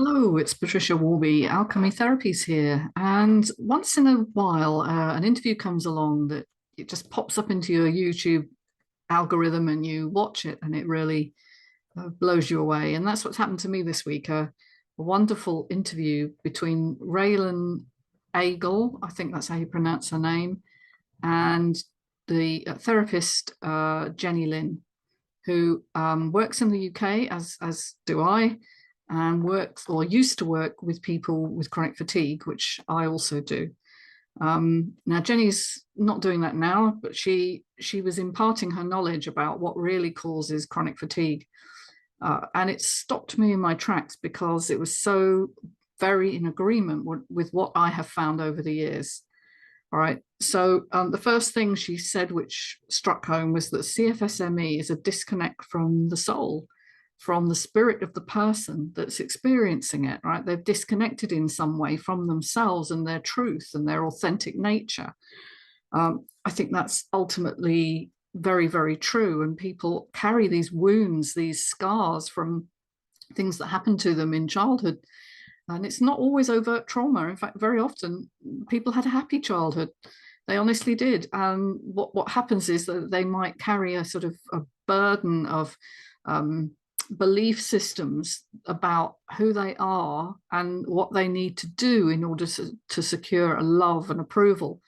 Hello, it's Patricia Warby, Alchemy Therapies here. And once in a while, an interview comes along that it just pops up into your YouTube algorithm and you watch it and it really blows you away. And that's what's happened to me this week. A wonderful interview between Raelan Agle, I think that's how you pronounce her name, and the therapist Jenny Lynn, who works in the UK, as do I, and works or used to work with people with chronic fatigue, which I also do. Now Jenny's not doing that now, but she was imparting her knowledge about what really causes chronic fatigue, and it stopped me in my tracks because it was so very in agreement with what I have found over the years. All right. So the first thing she said, which struck home, was that CFSME is a disconnect from the soul, from the spirit of the person that's experiencing it, right? They've disconnected in some way from themselves and their truth and their authentic nature. I think that's ultimately very, very true. And people carry these wounds, these scars from things that happened to them in childhood. And it's not always overt trauma. In fact, very often people had a happy childhood. They honestly did. What happens is that they might carry a sort of a burden of belief systems about who they are and what they need to do in order to secure a love and approval.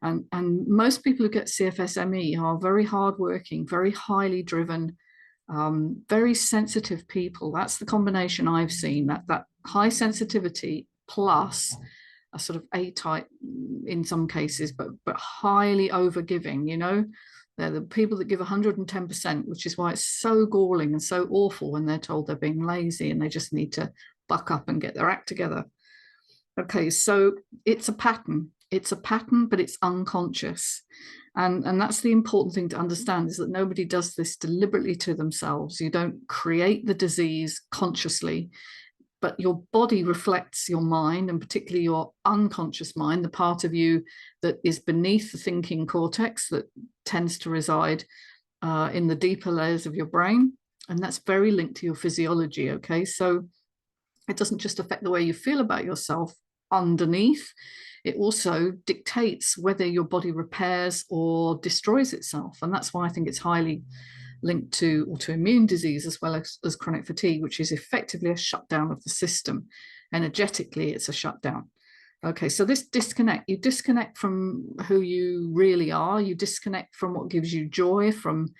And most people who get CFSME are very hardworking, very highly driven, very sensitive people. That's the combination I've seen, that high sensitivity plus a sort of A-type in some cases, but highly overgiving, you know. They're the people that give 110%, which is why it's so galling and so awful when they're told they're being lazy and they just need to buck up and get their act together. Okay, so it's a pattern. It's a pattern, but it's unconscious. And that's the important thing to understand, is that nobody does this deliberately to themselves. You don't create the disease consciously, but your body reflects your mind, and particularly your unconscious mind, the part of you that is beneath the thinking cortex that tends to reside in the deeper layers of your brain. And that's very linked to your physiology, okay? So it doesn't just affect the way you feel about yourself underneath, it also dictates whether your body repairs or destroys itself. And that's why I think it's highly linked to autoimmune disease as well as chronic fatigue, which is effectively a shutdown of the system. Energetically, it's a shutdown. Okay, so this disconnect, you disconnect from who you really are, you disconnect from what gives you joy, from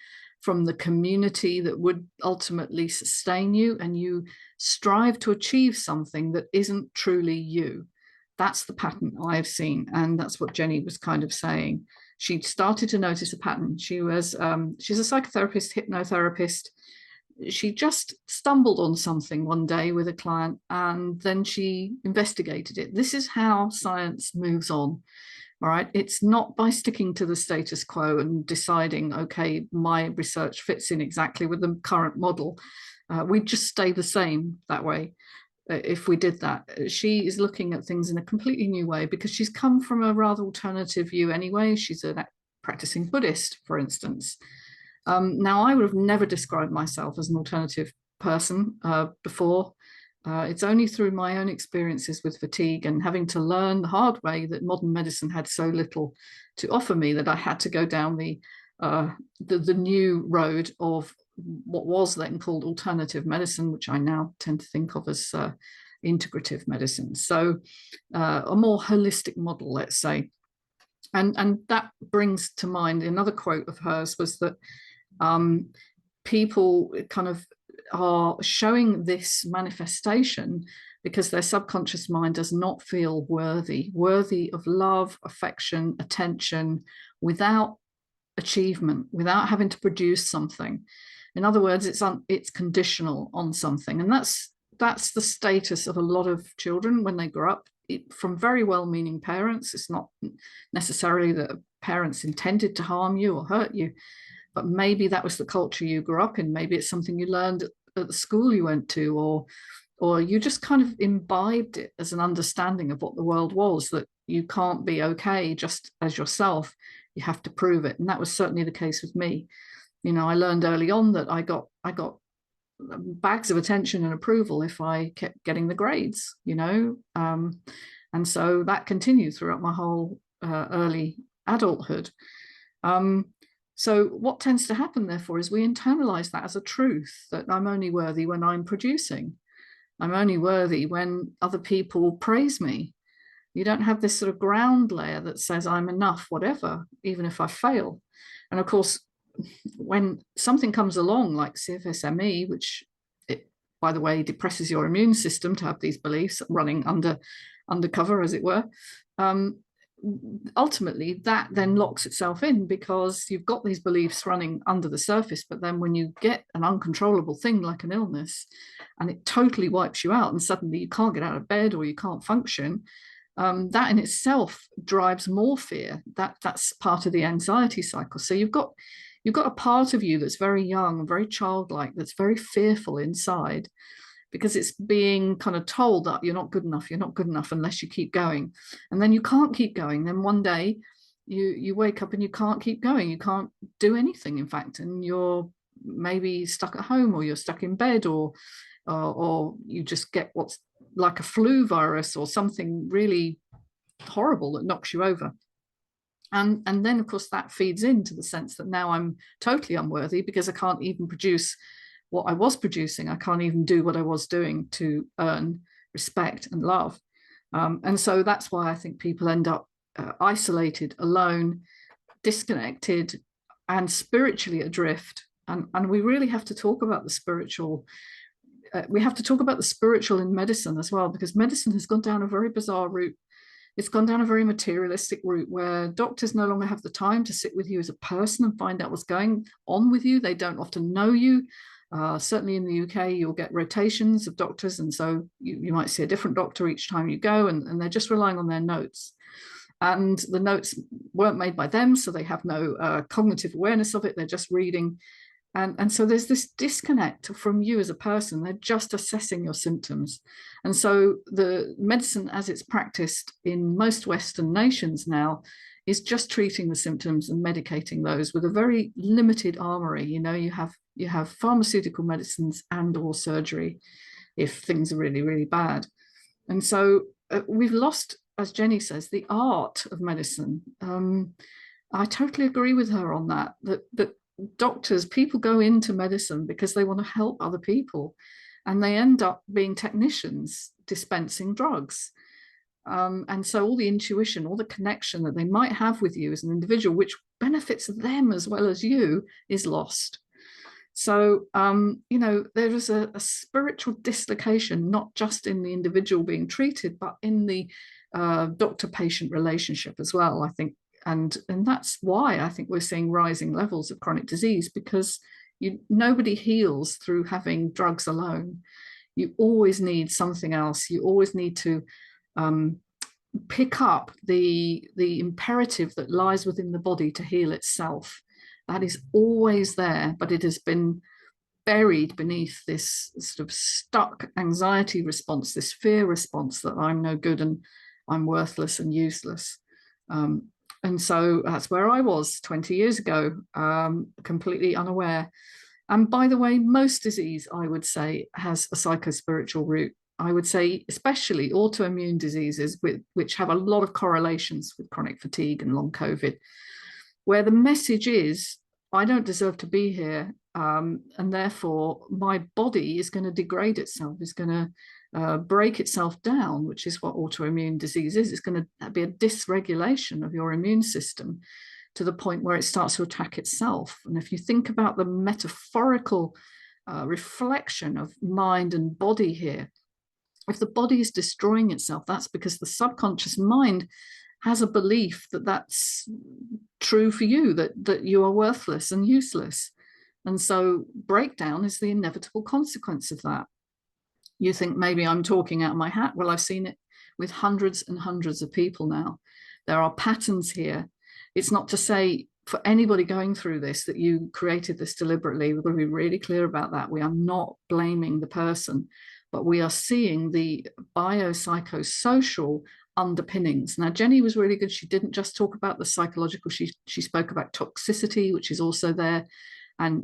the community that would ultimately sustain you, and you strive to achieve something that isn't truly you. That's the pattern I've seen, and that's what Jenny was kind of saying. She started to notice a pattern. She's a psychotherapist, hypnotherapist. She just stumbled on something one day with a client, and then she investigated it. This is how science moves on. All right, it's not by sticking to the status quo and deciding, okay, my research fits in exactly with the current model. We'd just stay the same that way if we did that. She is looking at things in a completely new way because she's come from a rather alternative view anyway. She's a practicing Buddhist, for instance. Now, I would have never described myself as an alternative person before. It's only through my own experiences with fatigue and having to learn the hard way that modern medicine had so little to offer me that I had to go down the new road of what was then called alternative medicine, which I now tend to think of as integrative medicine. So a more holistic model, let's say. And that brings to mind another quote of hers, was that people kind of are showing this manifestation because their subconscious mind does not feel worthy of love, affection, attention, without achievement, without having to produce something. In other words, it's conditional on something. And that's the status of a lot of children when they grow up from very well-meaning parents. It's not necessarily that parents intended to harm you or hurt you, but maybe that was the culture you grew up in. Maybe it's something you learned at the school you went to, or you just kind of imbibed it as an understanding of what the world was, that you can't be okay just as yourself, you have to prove it. And that was certainly the case with me. You know, I learned early on that I got bags of attention and approval if I kept getting the grades, you know. And so that continued throughout my whole early adulthood. So what tends to happen, therefore, is we internalize that as a truth, that I'm only worthy when I'm producing. I'm only worthy when other people praise me. You don't have this sort of ground layer that says I'm enough, whatever, even if I fail. And of course, when something comes along like CFS-ME, which it, by the way, depresses your immune system to have these beliefs running undercover, as it were, ultimately that then locks itself in, because you've got these beliefs running under the surface. But then when you get an uncontrollable thing like an illness and it totally wipes you out and suddenly you can't get out of bed or you can't function, that in itself drives more fear. That's part of the anxiety cycle. So you've got a part of you that's very young, very childlike, that's very fearful inside, because it's being kind of told that you're not good enough unless you keep going. And then you can't keep going. Then one day you wake up and you can't keep going. You can't do anything, in fact, and you're maybe stuck at home, or you're stuck in bed, or you just get what's like a flu virus or something really horrible that knocks you over. And then, of course, that feeds into the sense that now I'm totally unworthy because I can't even produce what I was producing. I can't even do what I was doing to earn respect and love. And so that's why I think people end up isolated, alone, disconnected, and spiritually adrift. And we really have to talk about the spiritual. We have to talk about the spiritual in medicine as well, because medicine has gone down a very bizarre route. It's gone down a very materialistic route where doctors no longer have the time to sit with you as a person and find out what's going on with you. They don't often know you. Certainly in the UK, you'll get rotations of doctors. And so you might see a different doctor each time you go, and they're just relying on their notes. And the notes weren't made by them, so they have no cognitive awareness of it. They're just reading. And so there's this disconnect from you as a person. They're just assessing your symptoms. And so the medicine as it's practiced in most Western nations now is just treating the symptoms and medicating those with a very limited armory. You know, you have pharmaceutical medicines and or surgery if things are really, really bad. And so we've lost, as Jenny says, the art of medicine. I totally agree with her on that doctors, people go into medicine because they want to help other people, and they end up being technicians dispensing drugs. And so all the intuition, all the connection that they might have with you as an individual, which benefits them as well as you, is lost. So, you know, there is a spiritual dislocation, not just in the individual being treated, but in the doctor-patient relationship as well, I think. And that's why I think we're seeing rising levels of chronic disease, because nobody heals through having drugs alone. You always need something else. You always need to pick up the imperative that lies within the body to heal itself. That is always there, but it has been buried beneath this sort of stuck anxiety response, this fear response that I'm no good and I'm worthless and useless. And so that's where I was 20 years ago, completely unaware. And by the way, most disease, I would say, has a psychospiritual root. I would say especially autoimmune diseases, which have a lot of correlations with chronic fatigue and long COVID, where the message is, I don't deserve to be here, and therefore my body is going to degrade itself, is going to break itself down, which is what autoimmune disease is. It's going to be a dysregulation of your immune system to the point where it starts to attack itself. And if you think about the metaphorical reflection of mind and body here, if the body is destroying itself, that's because the subconscious mind has a belief that that's true for you, that you are worthless and useless. And so breakdown is the inevitable consequence of that. You think maybe I'm talking out of my hat. Well, I've seen it with hundreds and hundreds of people now. There are patterns here. It's not to say for anybody going through this that you created this deliberately. We're going to be really clear about that. We are not blaming the person, but we are seeing the biopsychosocial underpinnings. Now, Jenny was really good. She didn't just talk about the psychological. She spoke about toxicity, which is also there. and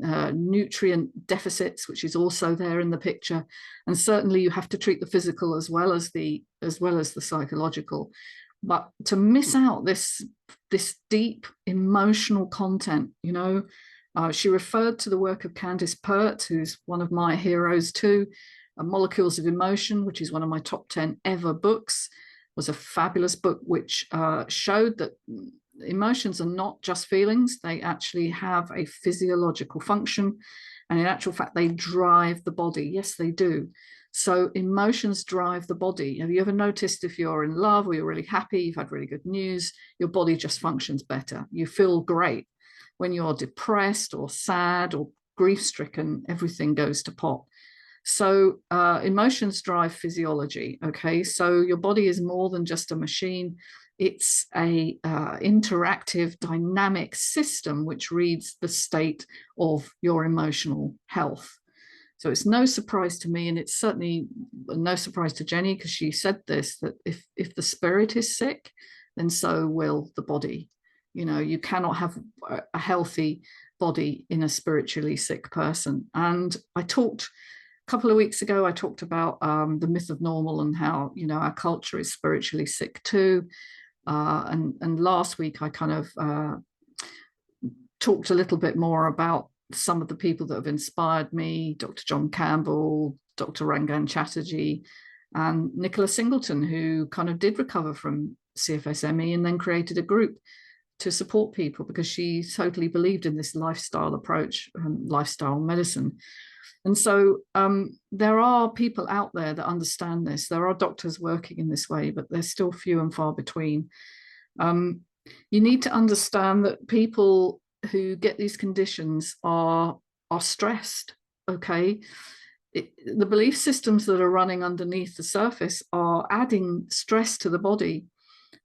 nutrient deficits, which is also there in the picture. And certainly you have to treat the physical as well as the psychological. But to miss out this deep emotional content, you know, she referred to the work of Candace Pert, who's one of my heroes too. Molecules of Emotion, which is one of my top 10 ever books, was a fabulous book which showed that emotions are not just feelings. They actually have a physiological function. And in actual fact, they drive the body. Yes, they do. So emotions drive the body. Have you ever noticed if you're in love or you're really happy, you've had really good news, your body just functions better. You feel great. When you're depressed or sad or grief-stricken, everything goes to pot. So emotions drive physiology, okay? So your body is more than just a machine. It's a interactive, dynamic system which reads the state of your emotional health. So it's no surprise to me, and it's certainly no surprise to Jenny, because she said this, that if the spirit is sick, then so will the body. You know, you cannot have a healthy body in a spiritually sick person. And I talked a couple of weeks ago, I talked about the myth of normal and how, you know, our culture is spiritually sick too. And last week I kind of talked a little bit more about some of the people that have inspired me: Dr. John Campbell, Dr. Rangan Chatterjee, and Nicola Singleton, who kind of did recover from CFS-ME and then created a group to support people because she totally believed in this lifestyle approach, lifestyle medicine. And so there are people out there that understand this. There are doctors working in this way, but they're still few and far between. You need to understand that people who get these conditions are stressed, okay? The belief systems that are running underneath the surface are adding stress to the body.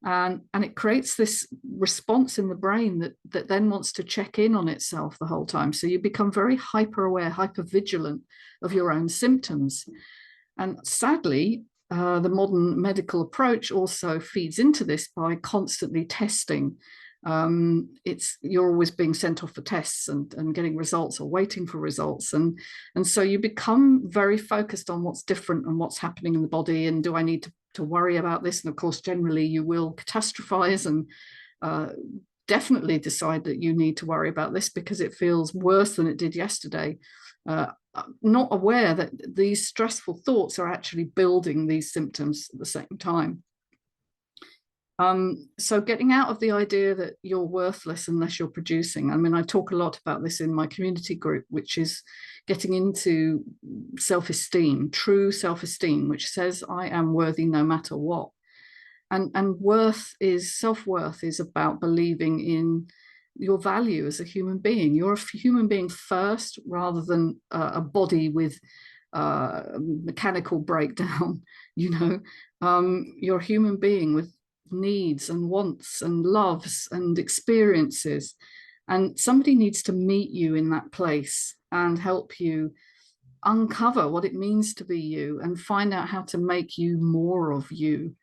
And it creates this response in the brain that then wants to check in on itself the whole time. So you become very hyper aware, hyper vigilant of your own symptoms. And sadly, the modern medical approach also feeds into this by constantly testing. You're always being sent off for tests and getting results or waiting for results. And so you become very focused on what's different and what's happening in the body. And do I need to worry about this? And of course, generally you will catastrophize and definitely decide that you need to worry about this because it feels worse than it did yesterday. Not aware that these stressful thoughts are actually building these symptoms at the same time. So getting out of the idea that you're worthless unless you're producing. I mean, I talk a lot about this in my community group, which is getting into self-esteem, true self-esteem, which says I am worthy no matter what. And self-worth is about believing in your value as a human being. You're a human being first, rather than a body with mechanical breakdown. You know, you're a human being with needs and wants and loves and experiences, and somebody needs to meet you in that place and help you uncover what it means to be you and find out how to make you more of you.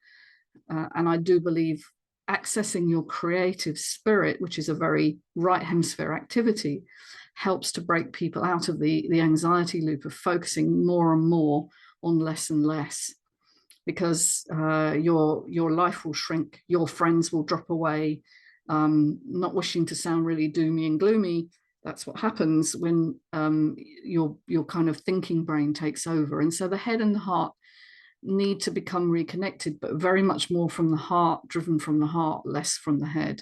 And I do believe accessing your creative spirit, which is a very right hemisphere activity, helps to break people out of the anxiety loop of focusing more and more on less and less. Because your life will shrink, your friends will drop away. Not wishing to sound really doomy and gloomy, that's what happens when your kind of thinking brain takes over. And so the head and the heart need to become reconnected, but very much more from the heart, driven from the heart, less from the head.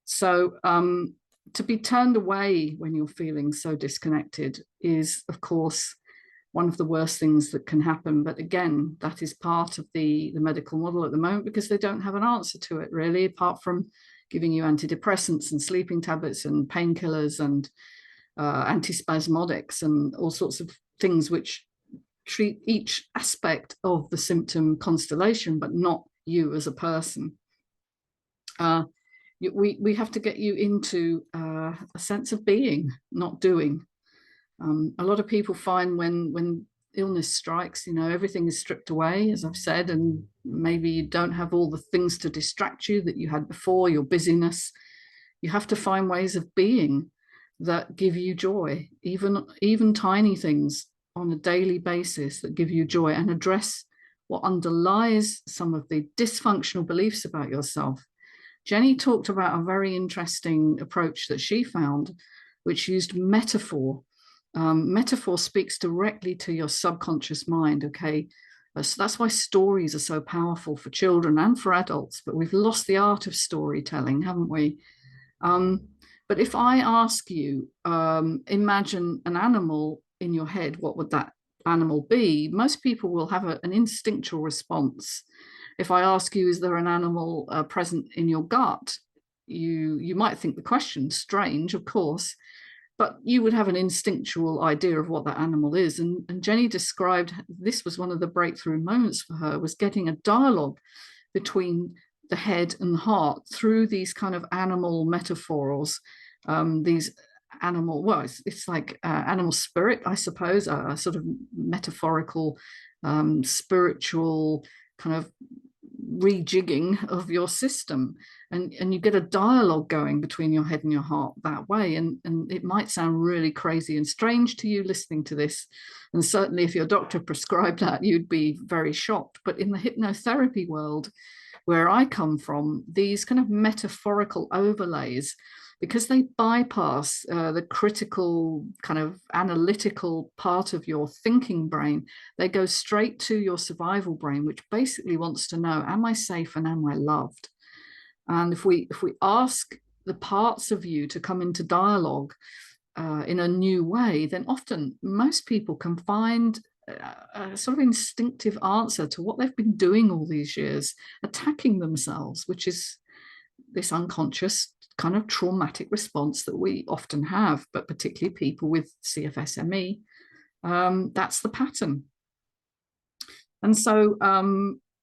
So to be turned away when you're feeling so disconnected is, of course, one of the worst things that can happen. But again, that is part of the medical model at the moment, because they don't have an answer to it really, apart from giving you antidepressants and sleeping tablets and painkillers and antispasmodics and all sorts of things which treat each aspect of the symptom constellation, but not you as a person. We have to get you into a sense of being, not doing. A lot of people find when illness strikes, you know, everything is stripped away, as I've said, and maybe you don't have all the things to distract you that you had before, your busyness. You have to find ways of being. that give you joy, even tiny things on a daily basis that give you joy, and address what underlies some of the dysfunctional beliefs about yourself. Jenny talked about a very interesting approach that she found, which used metaphor. Metaphor speaks directly to your subconscious mind, okay? So that's why stories are so powerful for children and for adults, but we've lost the art of storytelling, haven't we? Um, but if I ask you, imagine an animal in your head, what would that animal be? Most people will have an instinctual response. If I ask you, is there an animal present in your gut? You might think the question strange, of course, but you would have an instinctual idea of what that animal is. And Jenny described this was one of the breakthrough moments for her, was getting a dialogue between the head and the heart through these kind of animal metaphors, these animal, well, it's like animal spirit, I suppose, a sort of metaphorical, spiritual kind of rejigging of your system, and you get a dialogue going between your head and your heart that way. And it might sound really crazy and strange to you listening to this, and certainly if your doctor prescribed that, you'd be very shocked. But in the hypnotherapy world where I come from, these kind of metaphorical overlays, because they bypass the critical kind of analytical part of your thinking brain, they go straight to your survival brain, which basically wants to know, am I safe and am I loved? And if we ask the parts of you to come into dialogue in a new way, then often most people can find a sort of instinctive answer to what they've been doing all these years, attacking themselves, which is this unconscious kind of traumatic response that we often have, but particularly people with CFS-ME, that's the pattern. And so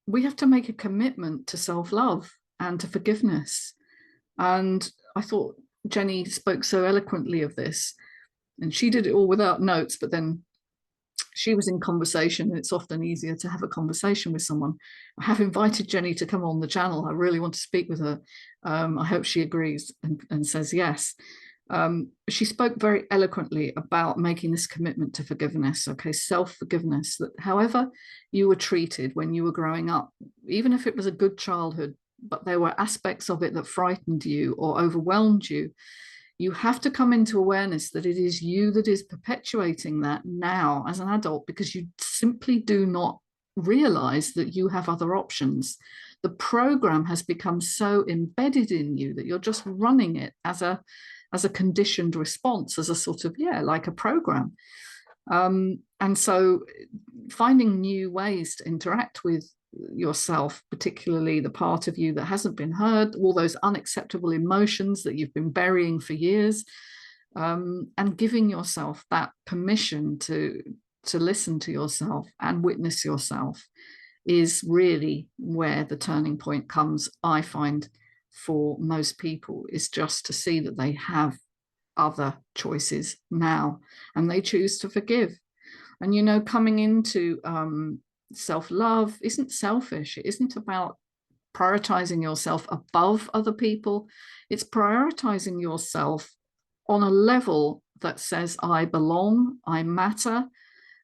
we have to make a commitment to self-love and to forgiveness. And I thought Jenny spoke so eloquently of this, and she did it all without notes, but then she was in conversation, and it's often easier to have a conversation with someone. I have invited Jenny to come on the channel. I really want to speak with her. I hope she agrees and says yes. She spoke very eloquently about making this commitment to forgiveness, okay, self-forgiveness, that however you were treated when you were growing up, even if it was a good childhood, but there were aspects of it that frightened you or overwhelmed you, you have to come into awareness that it is you that is perpetuating that now as an adult, because you simply do not realize that you have other options. The program has become so embedded in you that you're just running it as a conditioned response, as a sort of, yeah, like a program. And so finding new ways to interact with yourself, particularly the part of you that hasn't been heard, all those unacceptable emotions that you've been burying for years, and giving yourself that permission to listen to yourself and witness yourself, is really where the turning point comes, I find, for most people, is just to see that they have other choices now, and they choose to forgive. And, you know, coming into self-love isn't selfish. It isn't about prioritizing yourself above other people. It's prioritizing yourself on a level that says, I belong, I matter,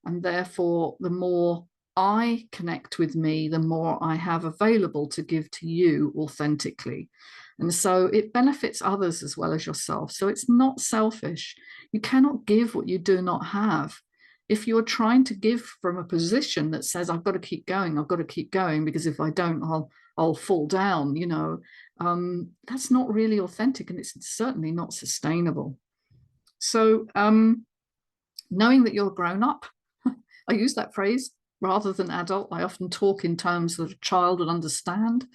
and therefore the more I connect with me, the more I have available to give to you authentically. And so it benefits others as well as yourself. So it's not selfish. You cannot give what you do not have. If you're trying to give from a position that says, I've got to keep going, I've got to keep going, because if I don't, I'll fall down, you know, that's not really authentic, and it's certainly not sustainable. So knowing that you're grown up, I use that phrase rather than adult. I often talk in terms that a child would understand,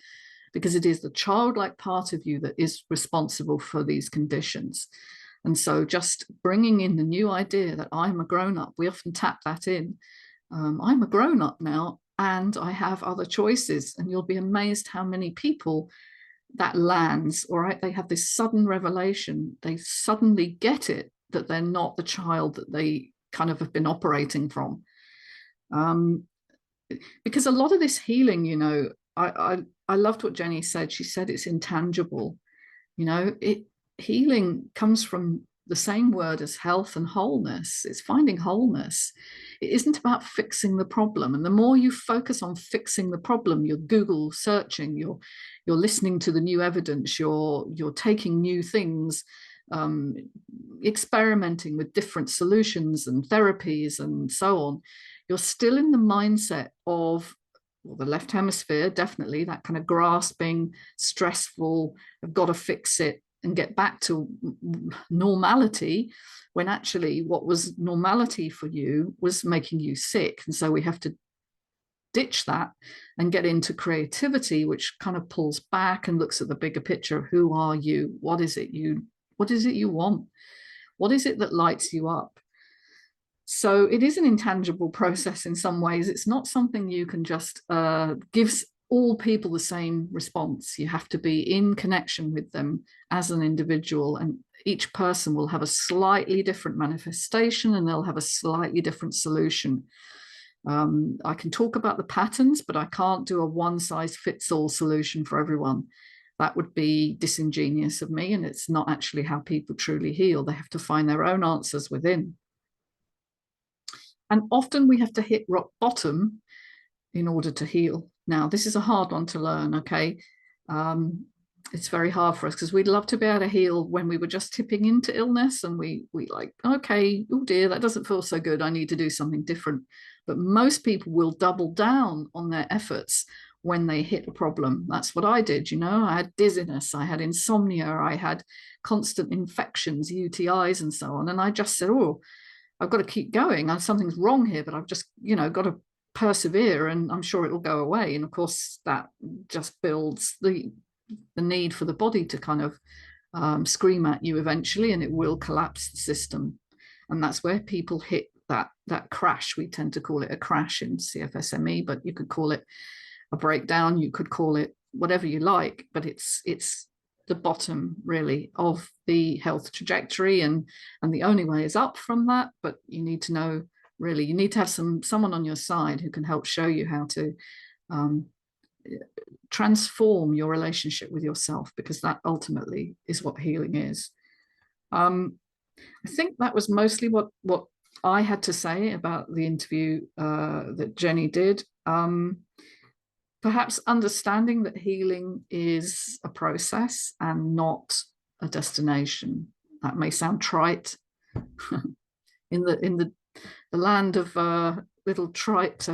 because it is the childlike part of you that is responsible for these conditions. And so just bringing in the new idea that I'm a grown-up, we often tap that in. I'm a grown-up now, and I have other choices. And you'll be amazed how many people that lands, all right? They have this sudden revelation. They suddenly get it, that they're not the child that they kind of have been operating from. Because a lot of this healing, you know, I loved what Jenny said. She said it's intangible. You know, healing comes from the same word as health and wholeness. It's finding wholeness. It isn't about fixing the problem. And the more you focus on fixing the problem, you're Google searching, you're listening to the new evidence, you're taking new things, experimenting with different solutions and therapies and so on. You're still in the mindset of, well, the left hemisphere, definitely, that kind of grasping, stressful, I've got to fix it and get back to normality, when actually what was normality for you was making you sick. And so we have to ditch that and get into creativity, which kind of pulls back and looks at the bigger picture of who are you? What is it you want? What is it that lights you up? So it is an intangible process in some ways. It's not something you can just give all people the same response. You have to be in connection with them as an individual, and each person will have a slightly different manifestation and they'll have a slightly different solution. I can talk about the patterns, but I can't do a one-size-fits-all solution for everyone. That would be disingenuous of me, and it's not actually how people truly heal. They have to find their own answers within. And often we have to hit rock bottom in order to heal. Now, this is a hard one to learn, okay? It's very hard for us because we'd love to be able to heal when we were just tipping into illness, and we like, okay, oh dear, that doesn't feel so good. I need to do something different. But most people will double down on their efforts when they hit a problem. That's what I did, you know. I had dizziness, I had insomnia, I had constant infections, UTIs and so on. And I just said, oh, I've got to keep going. Something's wrong here, but I've just, you know, got to persevere and I'm sure it'll go away. And of course, that just builds the need for the body to kind of scream at you eventually, and it will collapse the system. And that's where people hit that crash. We tend to call it a crash in CFSME, but you could call it a breakdown, you could call it whatever you like, but it's the bottom really of the health trajectory, and the only way is up from that. But you need to know, really, you need to have someone on your side who can help show you how to transform your relationship with yourself, because that ultimately is what healing is. I think that was mostly what I had to say about the interview that Jenny did. Perhaps understanding that healing is a process and not a destination. That may sound trite. in the land of little trite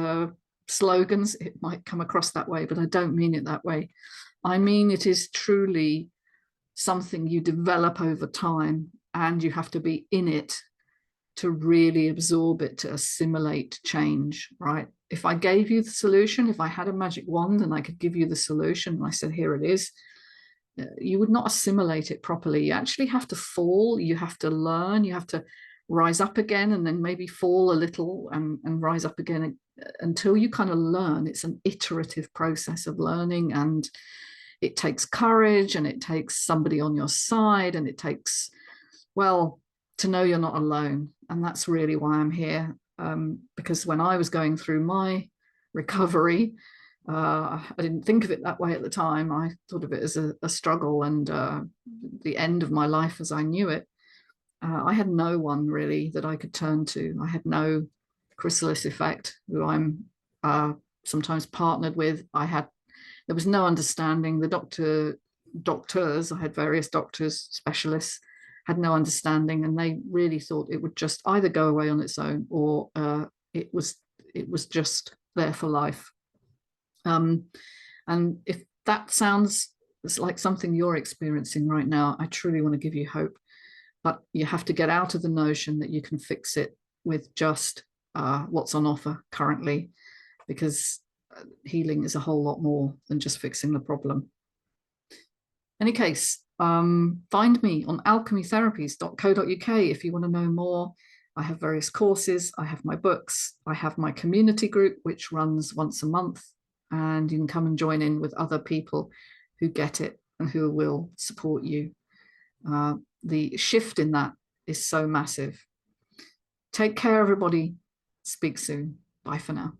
slogans, it might come across that way, but I don't mean it that way. I mean it is truly something you develop over time, and you have to be in it to really absorb it, to assimilate change, right? If I gave you the solution, if I had a magic wand and I could give you the solution, and I said, here it is, you would not assimilate it properly. You actually have to fall, you have to learn, you have to rise up again, and then maybe fall a little and rise up again until you kind of learn. It's an iterative process of learning, and it takes courage, and it takes somebody on your side, and it takes, well, to know you're not alone. And that's really why I'm here, because when I was going through my recovery, I didn't think of it that way at the time. I thought of it as a struggle and the end of my life as I knew it. I had no one really that I could turn to. I had no chrysalis effect, who I'm sometimes partnered with. There was no understanding. The doctors, I had various doctors, specialists, had no understanding, and they really thought it would just either go away on its own, or it was just there for life. And if that sounds like something you're experiencing right now, I truly want to give you hope. But you have to get out of the notion that you can fix it with just what's on offer currently, because healing is a whole lot more than just fixing the problem. In any case, find me on alchemytherapies.co.uk if you want to know more. I have various courses, I have my books, I have my community group, which runs once a month, and you can come and join in with other people who get it and who will support you. The shift in that is so massive. Take care, everybody. Speak soon. Bye for now.